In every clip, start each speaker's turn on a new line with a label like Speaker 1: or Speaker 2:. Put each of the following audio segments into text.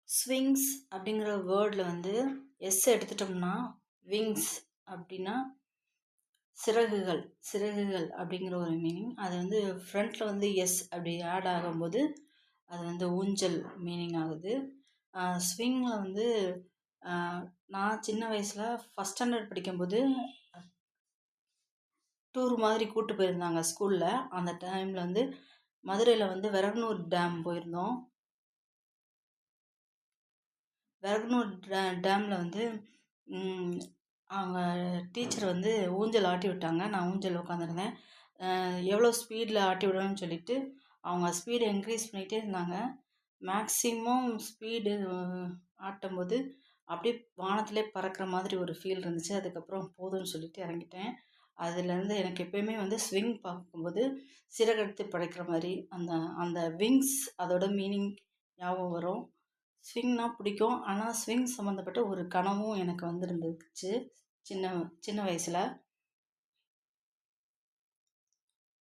Speaker 1: Swings அப்படிங்கிற வேர்டில் வந்து எஸ் எடுத்துட்டோம்னா விங்ஸ் அப்படின்னா சிறகுகள் சிறகுகள் அப்படிங்கிற ஒரு மீனிங். அது வந்து ஃப்ரண்ட்டில் வந்து எஸ் அப்படி ஆட் ஆகும்போது அது வந்து ஊஞ்சல் மீனிங் ஆகுது. ஸ்விங்கில் வந்து நான் சின்ன வயசில் ஃபஸ்ட் ஸ்டாண்டர்ட் படிக்கும்போது டூர் மாதிரி கூப்பிட்டு போயிருந்தாங்க ஸ்கூலில். அந்த டைமில் வந்து மதுரையில் வந்து வெரகனூர் டேம் போயிருந்தோம். வெரகனூர் டேமில் வந்து அவங்க டீச்சர் வந்து ஊஞ்சல் ஆட்டி விட்டாங்க. நான் ஊஞ்சல் உட்காந்துருந்தேன். எவ்வளோ ஸ்பீடில் ஆட்டி விடணும்னு சொல்லிட்டு அவங்க ஸ்பீடை இன்க்ரீஸ் பண்ணிகிட்டே இருந்தாங்க. மேக்ஸிமம் ஸ்பீடு ஆட்டும்போது அப்படியே வானத்திலே பறக்கிற மாதிரி ஒரு ஃபீல் இருந்துச்சு. அதுக்கப்புறம் போதும்னு சொல்லிட்டு இறங்கிட்டேன். அதுலேருந்து எனக்கு எப்போயுமே வந்து ஸ்விங் பார்க்கும்போது சிறகெடுத்து படைக்கிற மாதிரி அந்த அந்த விங்ஸ் அதோட மீனிங் ஞாபகம் வரும். ஸ்விங்னா பிடிக்கும். ஆனால் ஸ்விங் சம்மந்தப்பட்ட ஒரு கனவும் எனக்கு வந்துருந்துச்சு சின்ன சின்ன வயசில்.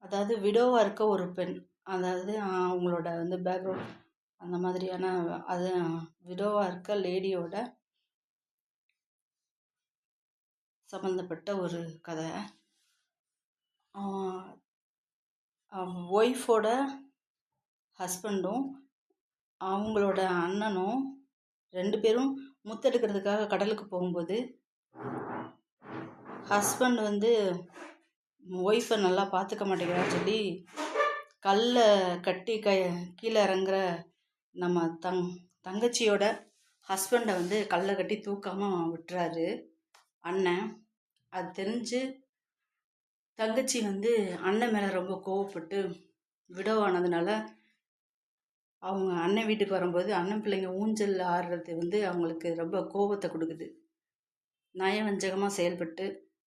Speaker 1: அதாவது விடோவாக இருக்க ஒரு பெண், அதாவது அவங்களோட வந்து பேக்ரவுண்ட் அந்த மாதிரியான அது விடோவாக இருக்க லேடியோட சம்மந்தப்பட்ட ஒரு கதை. ஒய்ஃபோட ஹஸ்பண்டும் அவங்களோட அண்ணனும் 2 பேரும் முத்தெடுக்கிறதுக்காக கடலுக்கு போகும்போது ஹஸ்பண்ட் வந்து ஒய்ஃபை நல்லா பார்த்துக்க மாட்டேங்கிறான்னு சொல்லி கல்லை கட்டி கீழே இறங்குற நம்ம தங்கச்சியோட ஹஸ்பண்டை வந்து கல்லை கட்டி தூக்காமல் விட்டுறாரு அண்ணன். அது தெரிஞ்சு தங்கச்சி வந்து அண்ணன் மேலே ரொம்ப கோவப்பட்டு விடவானதுனால அவங்க அண்ணன் வீட்டுக்கு வரும்போது அண்ணன் பிள்ளைங்க ஊஞ்சல் ஆடுறது வந்து அவங்களுக்கு ரொம்ப கோபத்தை கொடுக்குது. நயவஞ்சகமாக செயல்பட்டு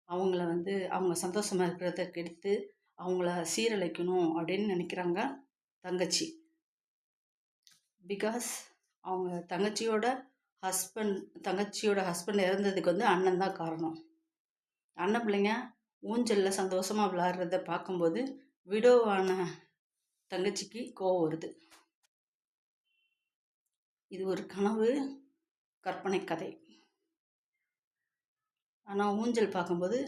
Speaker 1: அவங்கள வந்து அவங்க சந்தோஷமாக இருக்கிறத கெடுத்து அவங்கள சீரழிக்கணும் அப்படின்னு நினைக்கிறாங்க தங்கச்சி. பிகாஸ் அவங்க தங்கச்சியோட ஹஸ்பண்ட் இறந்ததுக்கு வந்து அண்ணன் தான் காரணம். அண்ணன் பிள்ளைங்க ஊஞ்சலில் சந்தோஷமாக விளையாடுறத பார்க்கும்போது விடோவான தங்கச்சிக்கு கோவம் வருது. இது ஒரு கனவு கற்பனை கதை. ஆனால் ஊஞ்சல் பார்க்கும்போது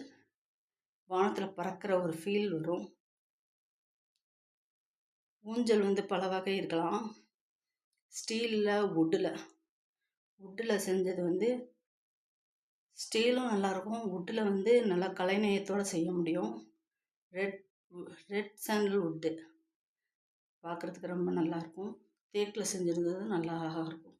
Speaker 1: வானத்தில் பறக்கிற ஒரு ஃபீல் வரும். ஊஞ்சல் வந்து பல வகை இருக்கலாம். ஸ்டீலில் வுட்டில் செஞ்சது வந்து ஸ்டீலும் நல்லாயிருக்கும். வுட்டில் வந்து நல்லா கலைநயத்தோடு செய்ய முடியும். ரெட் சாண்டல் வுட்டு பார்க்குறதுக்கு ரொம்ப நல்லாயிருக்கும். தேக்கில் செஞ்சுருந்தது நல்லா அழகாக இருக்கும்.